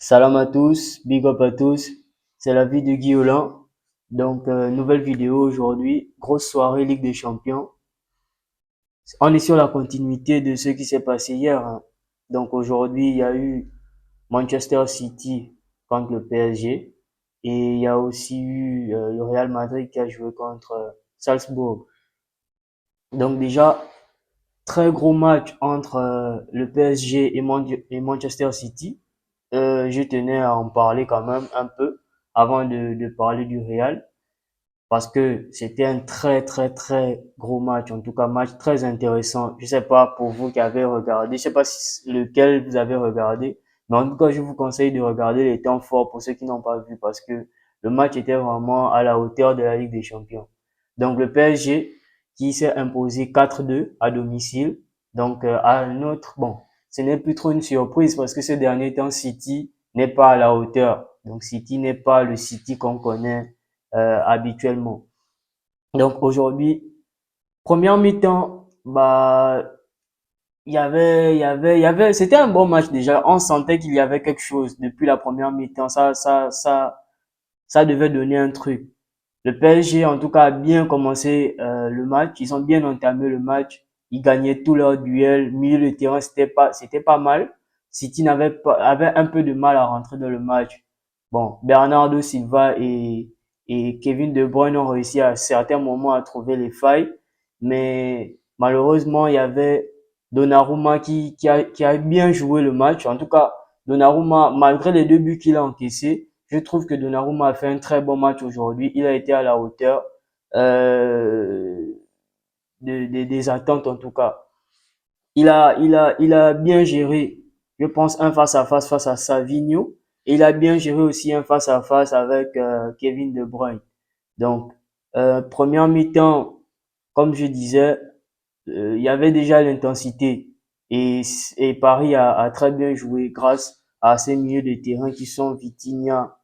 Salam à tous, big up à tous, c'est la vie de Guillaume. Donc, nouvelle vidéo aujourd'hui, grosse soirée Ligue des Champions. On est sur la continuité de ce qui s'est passé hier, hein. Donc aujourd'hui, il y a eu Manchester City contre le PSG et il y a aussi eu le Real Madrid qui a joué contre Salzbourg. Donc déjà, très gros match entre le PSG et Manchester City. Je tenais à en parler quand même un peu avant de parler du Real parce que c'était un très très très gros match, en tout cas match très intéressant. Je sais pas pour vous qui avez regardé, je sais pas si lequel vous avez regardé, mais en tout cas je vous conseille de regarder les temps forts pour ceux qui n'ont pas vu parce que le match était vraiment à la hauteur de la Ligue des Champions. Donc le PSG qui s'est imposé 4-2 à domicile. Donc à un autre, bon, ce n'est plus trop une surprise parce que ces derniers temps City n'est pas à la hauteur. Donc City n'est pas le City qu'on connaît habituellement. Donc aujourd'hui, première mi-temps, bah c'était un bon match déjà. On sentait qu'il y avait quelque chose depuis la première mi-temps. Ça devait donner un truc. Le PSG, en tout cas, a bien commencé le match. Ils ont bien entamé le match. Ils gagnaient tous leurs duels. Milieu de terrain, c'était pas mal. City avait un peu de mal à rentrer dans le match. Bon, Bernardo Silva et Kevin De Bruyne ont réussi à certains moments à trouver les failles. Mais malheureusement, il y avait Donnarumma qui a bien joué le match. En tout cas, Donnarumma, malgré les deux buts qu'il a encaissés, je trouve que Donnarumma a fait un très bon match aujourd'hui. Il a été à la hauteur euh, des attentes en tout cas. Il a bien géré, je pense, un face à Savinho. Et il a bien géré aussi un face à face avec Kevin De Bruyne. Donc, première mi-temps, comme je disais, il y avait déjà l'intensité et, et Paris a très bien joué grâce à ces milieux de terrain qui sont Vitinha,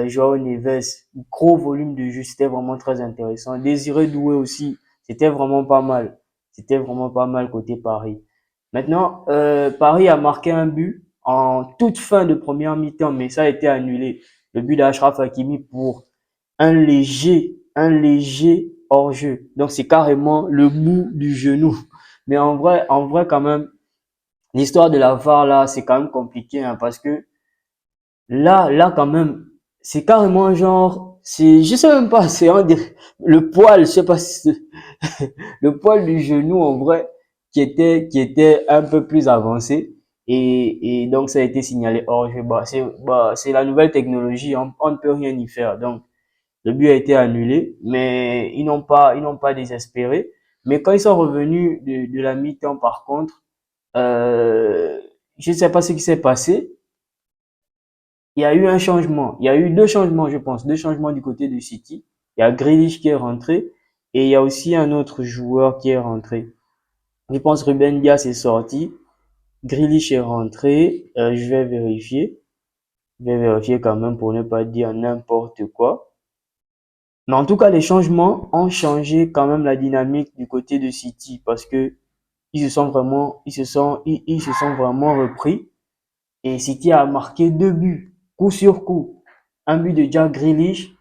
Joao Neves, gros volume de jeu, c'était vraiment très intéressant. Désiré Doué aussi, c'était vraiment pas mal. C'était vraiment pas mal côté Paris. Maintenant, Paris a marqué un but en toute fin de première mi-temps, mais ça a été annulé. Le but d'Achraf Hakimi pour un léger hors-jeu. Donc c'est carrément le bout du genou. Mais en vrai quand même, l'histoire de la VAR là, c'est quand même compliqué hein, parce que là quand même, c'est carrément genre, je sais même pas, c'est le poil, je sais pas si le poil du genou en vrai qui était un peu plus avancé et donc ça a été signalé hors-jeu. C'est la nouvelle technologie, on ne peut rien y faire. Donc le but a été annulé, mais ils n'ont pas désespéré. Mais quand ils sont revenus de la mi-temps, par contre, euh, je ne sais pas ce qui s'est passé. Il y a eu un changement. Il y a eu deux changements, je pense. Deux changements du côté de City. Il y a Grealish qui est rentré et il y a aussi un autre joueur qui est rentré. Je pense Ruben Dias est sorti. Grealish est rentré. Je vais vérifier. Je vais vérifier quand même pour ne pas dire n'importe quoi. Mais en tout cas, les changements ont changé quand même la dynamique du côté de City parce que ils se sont vraiment repris et City a marqué deux buts, coup sur coup. Un but de Jack Grealish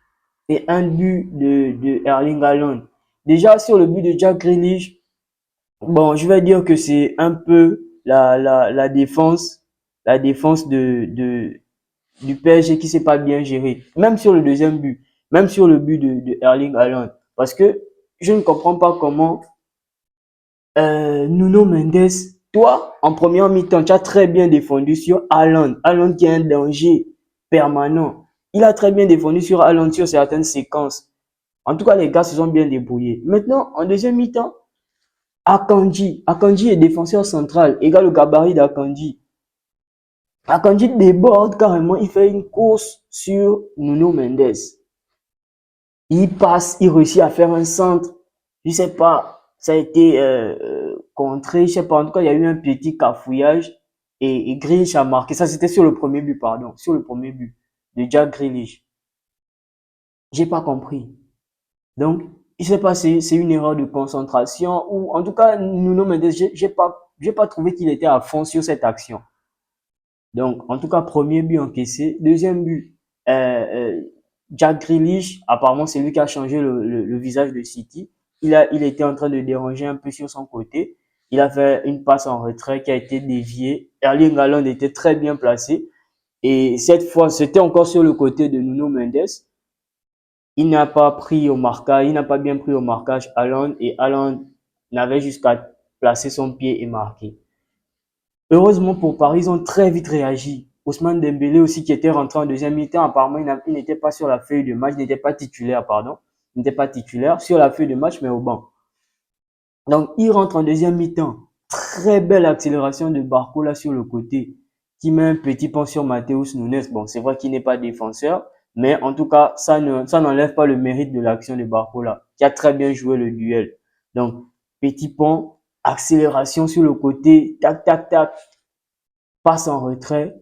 et un but de Erling Haaland. Déjà, sur le but de Jack Grealish, bon, je vais dire que c'est un peu la défense du PSG qui s'est pas bien géré. Même sur le deuxième but, même sur le but de Erling Haaland. Parce que je ne comprends pas comment Nuno Mendes, toi, en première mi-temps, tu as très bien défendu sur Haaland. Haaland qui est un danger permanent. Il a très bien défendu sur Haaland sur certaines séquences. En tout cas, les gars se sont bien débrouillés. Maintenant, en deuxième mi-temps, Akanji est défenseur central, égal au gabarit d'Akanji. Akanji déborde carrément, il fait une course sur Nuno Mendes. Il passe, il réussit à faire un centre. Je sais pas, ça a été contré, je sais pas. En tout cas, il y a eu un petit cafouillage et Grealish a marqué. Ça, c'était sur le premier but, pardon, sur le premier but de Jack Grealish. J'ai pas compris. Donc, je sais pas, c'est une erreur de concentration ou en tout cas, Nuno Mendes, j'ai pas trouvé qu'il était à fond sur cette action. Donc, en tout cas, premier but encaissé. Deuxième but, euh, euh, Jack Grealish, apparemment, c'est lui qui a changé le visage de City. Il était en train de déranger un peu sur son côté. Il a fait une passe en retrait qui a été déviée. Erling Haaland était très bien placé. Et cette fois, c'était encore sur le côté de Nuno Mendes. Il n'a pas pris au marquage, il n'a pas bien pris au marquage Haaland et Haaland n'avait jusqu'à placer son pied et marquer. Heureusement pour Paris, ils ont très vite réagi. Ousmane Dembélé aussi qui était rentré en deuxième mi-temps, apparemment il n'était pas sur la feuille de match, il n'était pas titulaire, pardon. Il n'était pas titulaire sur la feuille de match, mais au banc. Donc il rentre en deuxième mi-temps. Très belle accélération de Barcola sur le côté, qui met un petit pont sur Matheus Nunes. Bon, c'est vrai qu'il n'est pas défenseur, mais en tout cas, ça n'enlève pas le mérite de l'action de Barcola, qui a très bien joué le duel. Donc, petit pont, accélération sur le côté, tac, tac, tac, passe en retrait,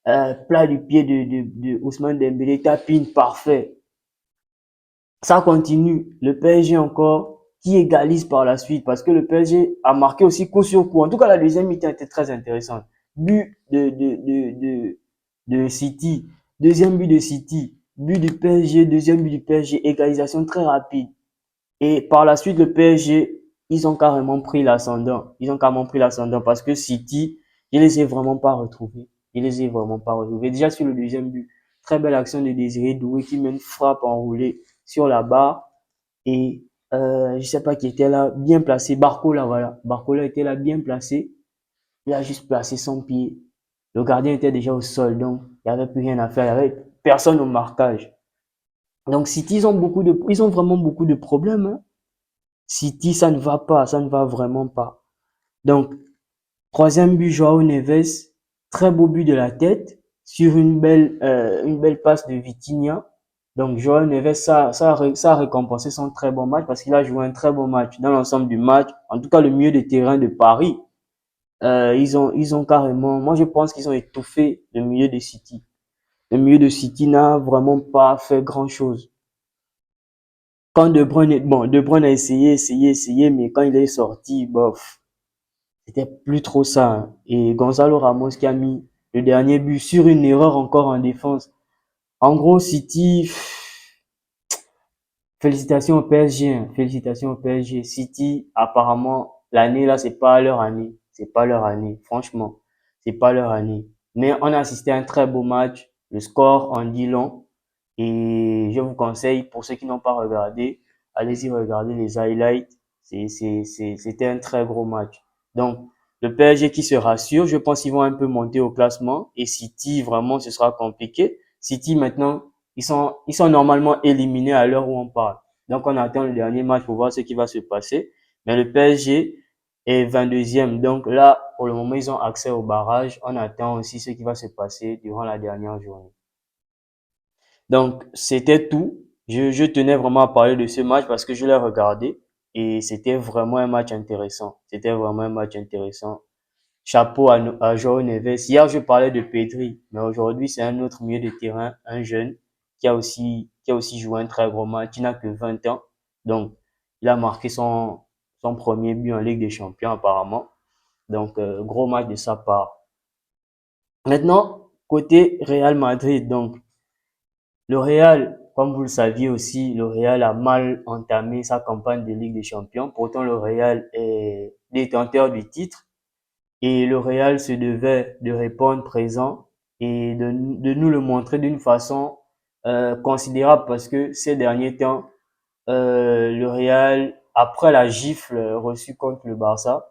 plat du pied de Ousmane Dembélé, tapine parfait. Ça continue. Le PSG encore qui égalise par la suite parce que le PSG a marqué aussi coup sur coup. En tout cas, la deuxième mi-temps était très intéressante. But de City, deuxième but de City, but du PSG, deuxième but du PSG, égalisation très rapide. Et par la suite, le PSG, ils ont carrément pris l'ascendant. Ils ont carrément pris l'ascendant parce que City, je les ai vraiment pas retrouvés. Je les ai vraiment pas retrouvés. Déjà sur le deuxième but, très belle action de Désiré Doué qui met une frappe enroulée sur la barre. Et je sais pas qui était là, bien placé. Barcola, voilà. Barcola était là, bien placé. Il a juste placé son pied. Le gardien était déjà au sol, donc il n'y avait plus rien à faire. Il n'y avait personne au marquage. Donc City, ils ont vraiment beaucoup de problèmes, hein. City, ça ne va pas, ça ne va vraiment pas. Donc, troisième but, Joao Neves, très beau but de la tête sur une belle passe de Vitinha. Donc, Joao Neves, ça a récompensé son très bon match parce qu'il a joué un très bon match dans l'ensemble du match. En tout cas, le milieu de terrain de Paris, ils ont carrément, moi je pense qu'ils ont étouffé le milieu de City. Le milieu de City n'a vraiment pas fait grand-chose. Quand De Bruyne a essayé, mais quand il est sorti, bof, c'était plus trop ça, hein. Et Gonzalo Ramos qui a mis le dernier but sur une erreur encore en défense. En gros, City, félicitations au PSG, hein. Félicitations au PSG. City, apparemment, l'année là, c'est pas leur année. C'est pas leur année. Franchement, c'est pas leur année. Mais on a assisté à un très beau match. Le score en dit long. Et je vous conseille, pour ceux qui n'ont pas regardé, allez-y regarder les highlights. C'était un très gros match. Donc, le PSG qui se rassure, je pense qu'ils vont un peu monter au classement. Et City, vraiment, ce sera compliqué. City, maintenant, ils sont normalement éliminés à l'heure où on parle. Donc, on attend le dernier match pour voir ce qui va se passer. Mais le PSG est 22e. Donc là, pour le moment, ils ont accès au barrage. On attend aussi ce qui va se passer durant la dernière journée. Donc, c'était tout. Je tenais vraiment à parler de ce match parce que je l'ai regardé et c'était vraiment un match intéressant. C'était vraiment un match intéressant. Chapeau à Joao Neves. Hier, je parlais de Pedri, mais aujourd'hui, c'est un autre milieu de terrain, un jeune qui a aussi joué un très gros match. Il n'a que 20 ans. Donc, il a marqué son premier but en Ligue des Champions, apparemment. Donc, gros match de sa part. Maintenant, côté Real Madrid. Donc, le Real, comme vous le saviez aussi, le Real a mal entamé sa campagne de Ligue des Champions. Pourtant, le Real est détenteur du titre et le Real se devait de répondre présent et de nous le montrer d'une façon considérable parce que ces derniers temps, le Real, après la gifle reçue contre le Barça,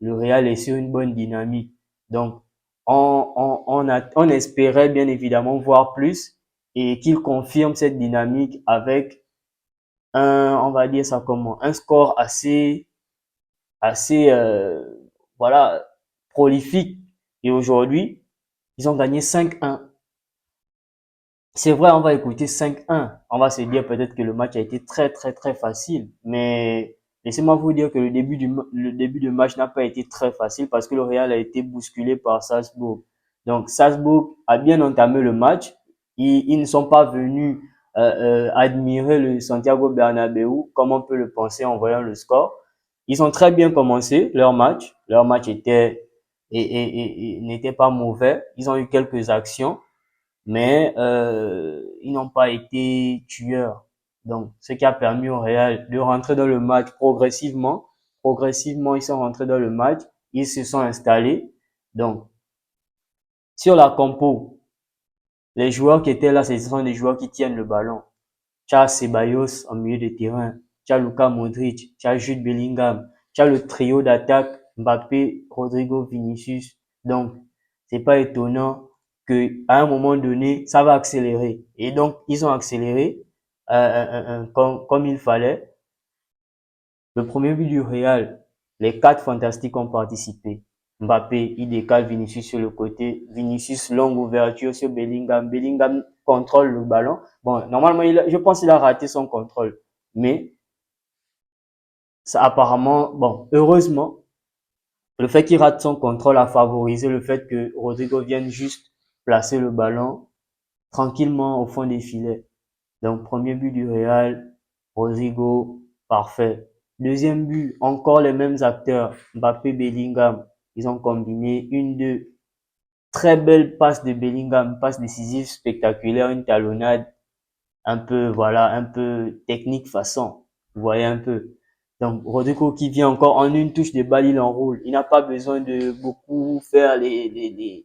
le Real est sur une bonne dynamique. Donc, on espérait bien évidemment voir plus et qu'il confirme cette dynamique avec on va dire ça comment, un score assez, voilà, prolifique. Et aujourd'hui, ils ont gagné 5-1. C'est vrai, on va écouter 5-1. On va se dire peut-être que le match a été très, très, très facile. Mais laissez-moi vous dire que le début du match n'a pas été très facile parce que le Real a été bousculé par Salzbourg. Donc, Salzbourg a bien entamé le match. Ils ne sont pas venus admirer le Santiago Bernabéu comme on peut le penser en voyant le score. Ils ont très bien commencé leur match. Leur match et n'était pas mauvais. Ils ont eu quelques actions, mais ils n'ont pas été tueurs. Donc, ce qui a permis au Real de rentrer dans le match progressivement. Progressivement, ils sont rentrés dans le match, ils se sont installés. Donc, sur la compo, les joueurs qui étaient là, ce sont des joueurs qui tiennent le ballon. Tu as Ceballos en milieu de terrain, tu as Luka Modric, tu as Jude Bellingham, tu as le trio d'attaque Mbappé, Rodrigo, Vinicius. Donc, c'est pas étonnant que à un moment donné, ça va accélérer. Et donc, ils ont accéléré comme il fallait. Le premier but du Real, les quatre fantastiques ont participé. Mbappé, il décale Vinicius sur le côté. Vinicius, longue ouverture sur Bellingham. Bellingham contrôle le ballon. Bon, normalement, je pense qu'il a raté son contrôle. Mais, ça apparemment, bon, heureusement, le fait qu'il rate son contrôle a favorisé le fait que Rodrigo vienne juste placer le ballon tranquillement au fond des filets. Donc, premier but du Real, Rodrigo, parfait. Deuxième but, encore les mêmes acteurs, Mbappé, Bellingham. Ils ont combiné une, deux, très belle passe de Bellingham, passe décisive spectaculaire, une talonnade un peu, voilà, un peu technique façon. Vous voyez un peu. Donc, Rodrigo qui vient encore en une touche de balle, il enroule. Il n'a pas besoin de beaucoup faire les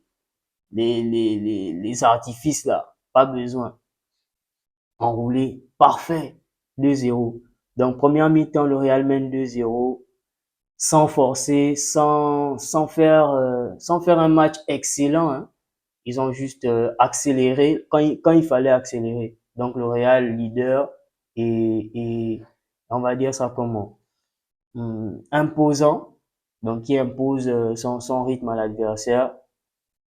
artifices là. Pas besoin. Enroulé, parfait, 2-0. Donc, première mi-temps, le Real mène 2-0, sans forcer, sans faire un match excellent, hein. Ils ont juste accéléré quand il fallait accélérer. Donc, le Real leader et on va dire ça comment? Imposant, donc qui impose son rythme à l'adversaire.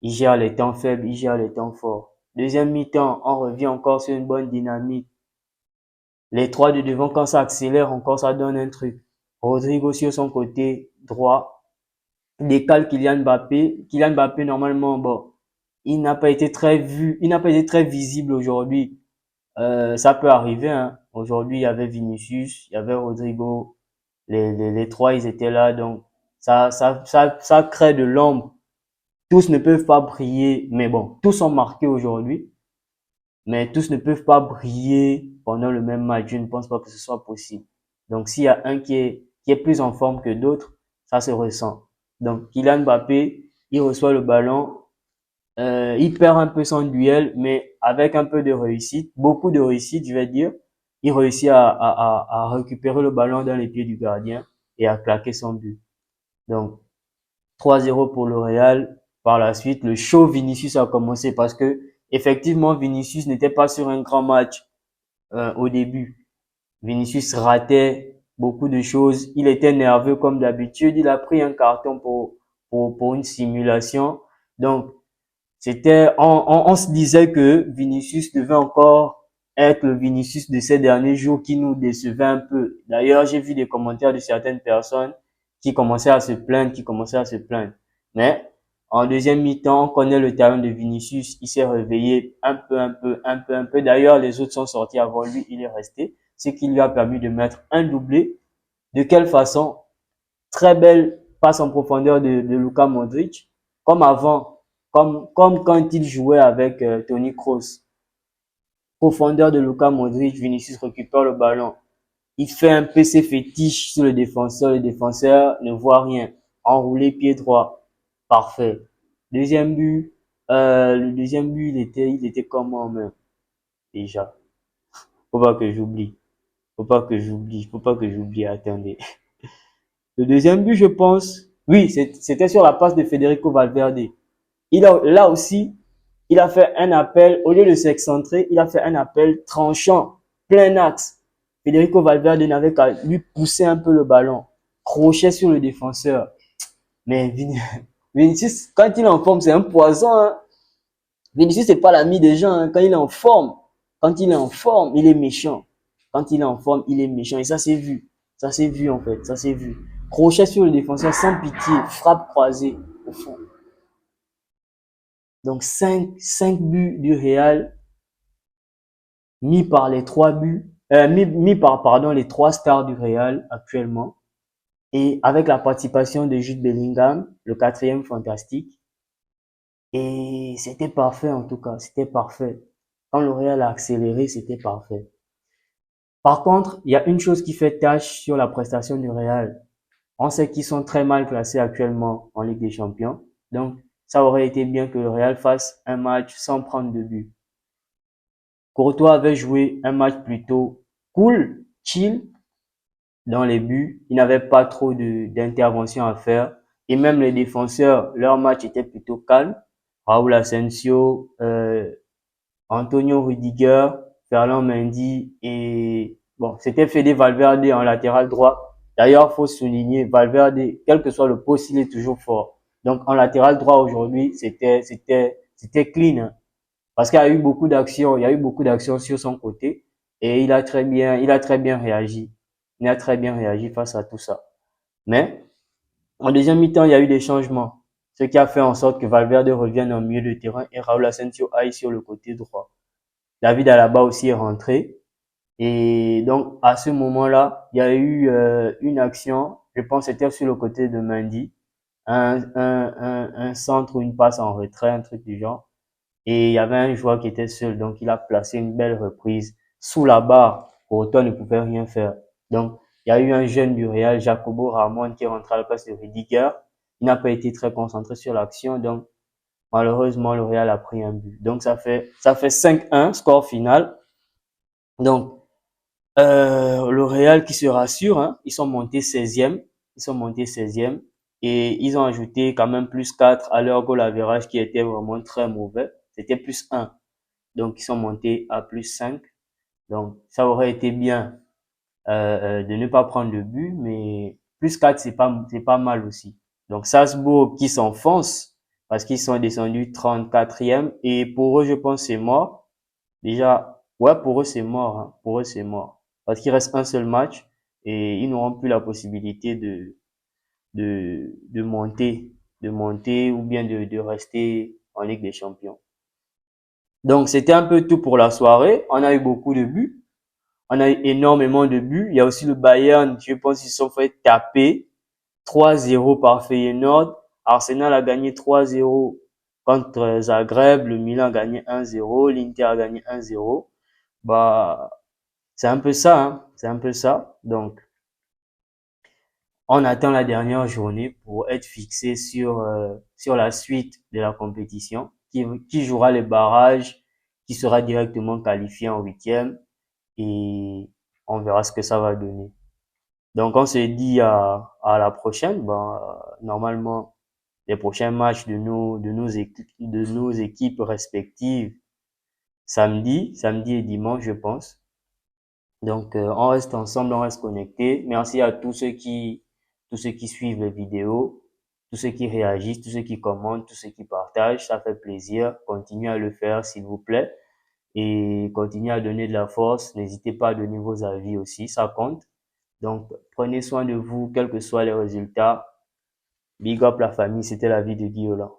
Il gère les temps faibles, il gère les temps forts. Deuxième mi-temps, on revient encore sur une bonne dynamique. Les trois de devant, quand ça accélère encore, ça donne un truc. Rodrigo sur son côté droit décale Kylian Mbappé. Kylian Mbappé, normalement, bon, il n'a pas été très vu, il n'a pas été très visible aujourd'hui. Ça peut arriver, hein. Aujourd'hui, il y avait Vinicius, il y avait Rodrigo. Les trois, ils étaient là. Donc, ça crée de l'ombre. Tous ne peuvent pas briller, mais bon, tous sont marqués aujourd'hui. Mais tous ne peuvent pas briller pendant le même match. Je ne pense pas que ce soit possible. Donc, s'il y a un qui est plus en forme que d'autres, ça se ressent. Donc, Kylian Mbappé, il reçoit le ballon, il perd un peu son duel, mais avec un peu de réussite, beaucoup de réussite, je vais dire, il réussit à récupérer le ballon dans les pieds du gardien et à claquer son but. Donc, 3-0 pour le Real. Par la suite, le show Vinicius a commencé parce que effectivement, Vinicius n'était pas sur un grand match au début. Vinicius ratait beaucoup de choses. Il était nerveux comme d'habitude. Il a pris un carton pour une simulation. Donc, on se disait que Vinicius devait encore être le Vinicius de ces derniers jours qui nous décevait un peu. D'ailleurs, j'ai vu des commentaires de certaines personnes qui commençaient à se plaindre, Mais, en deuxième mi-temps, on connaît le talent de Vinicius. Il s'est réveillé un peu. D'ailleurs, les autres sont sortis avant lui. Il est resté. Ce qui lui a permis de mettre un doublé. De quelle façon? Très belle passe en profondeur de Luka Modric. Comme avant, comme quand il jouait avec Toni Kroos. Profondeur de Luka Modric, Vinicius récupère le ballon. Il fait un peu ses fétiches sur le défenseur ne voit rien. Enroulé pied droit, parfait. Deuxième but, le deuxième but, il était comment même, déjà. Faut pas que j'oublie, faut pas que j'oublie, attendez. Le deuxième but, je pense, oui, c'était sur la passe de Federico Valverde. Là aussi, il a fait un appel, au lieu de s'excentrer, il a fait un appel tranchant, plein axe. Federico Valverde n'avait qu'à lui pousser un peu le ballon, crochet sur le défenseur. Mais Vinicius, quand il est en forme, c'est un poison, hein. Vinicius, c'est pas l'ami des gens, hein. Quand il est en forme, il est méchant. Quand il est en forme, il est méchant. Et ça s'est vu. Ça s'est vu, en fait. Ça s'est vu. Crochet sur le défenseur sans pitié, frappe croisée au fond. Donc, cinq buts du Real, mis par les trois buts, mis par, pardon, les trois stars du Real actuellement. et avec la participation de Jude Bellingham, le quatrième fantastique. Et c'était parfait en tout cas, c'était parfait. Quand le Real a accéléré, c'était parfait. Par contre, il y a une chose qui fait tâche sur la prestation du Real. On sait qu'ils sont très mal classés actuellement en Ligue des Champions. Donc, ça aurait été bien que le Real fasse un match sans prendre de but. Courtois avait joué un match plutôt cool, chill, dans les buts. Il n'avait pas trop d'intervention à faire. Et même les défenseurs, leur match était plutôt calme. Raúl Asensio, Antonio Rudiger, Ferland Mendy et bon, c'était Fede Valverde en latéral droit. D'ailleurs, faut souligner, Valverde, quel que soit le poste, il est toujours fort. Donc, en latéral droit aujourd'hui, c'était clean, hein. Parce qu'il y a eu beaucoup d'actions, il y a eu beaucoup d'actions sur son côté et il a très bien réagi. Il a très bien réagi face à tout ça. Mais, en deuxième mi-temps, il y a eu des changements. Ce qui a fait en sorte que Valverde revienne en milieu de terrain et Raúl Asensio aille sur le côté droit. David Alaba aussi est rentré. Et donc, à ce moment-là, il y a eu une action, je pense que c'était sur le côté de Mendy, un centre ou une passe en retrait, un truc du genre. Et il y avait un joueur qui était seul, donc il a placé une belle reprise sous la barre. Courtois ne pouvait rien faire. Donc, il y a eu un jeune du Real, Jacobo Ramon, qui est rentré à la place de Rudiger. Il n'a pas été très concentré sur l'action, donc malheureusement, le Real a pris un but. Donc, ça fait 5-1, score final. Donc, le Real qui se rassure, hein, ils sont montés 16e. Ils sont montés 16e. Et ils ont ajouté quand même plus 4 à leur goal average qui était vraiment très mauvais. C'était plus 1. Donc, ils sont montés à plus 5. Donc, ça aurait été bien de ne pas prendre le but, mais plus 4, c'est pas mal aussi. Donc, Salzbourg qui s'enfonce parce qu'ils sont descendus 34e. Et pour eux, je pense c'est mort. Déjà, ouais, pour eux, c'est mort, hein. Pour eux, c'est mort. Parce qu'il reste un seul match et ils n'auront plus la possibilité de monter ou bien de rester en Ligue des Champions. Donc, c'était un peu tout pour la soirée. On a eu beaucoup de buts. On a eu énormément de buts. Il y a aussi le Bayern, je pense qu'ils se sont fait taper 3-0 par Feyenoord. Arsenal a gagné 3-0 contre Zagreb. Le Milan a gagné 1-0. L'Inter a gagné 1-0. Bah, c'est un peu ça, hein. C'est un peu ça. Donc, on attend la dernière journée pour être fixé sur la suite de la compétition, qui jouera les barrages, qui sera directement qualifié en huitième et on verra ce que ça va donner. Donc, on se dit à la prochaine. Ben, normalement, les prochains matchs de nos équipes respectives samedi et dimanche, je pense. Donc, on reste ensemble, on reste connectés. Merci à tous ceux qui suivent les vidéos, tous ceux qui réagissent, tous ceux qui commentent, tous ceux qui partagent. Ça fait plaisir. Continuez à le faire, s'il vous plaît. Et continuez à donner de la force. N'hésitez pas à donner vos avis aussi. Ça compte. Donc, prenez soin de vous, quels que soient les résultats. Big up la famille. C'était la vie de Guillaume.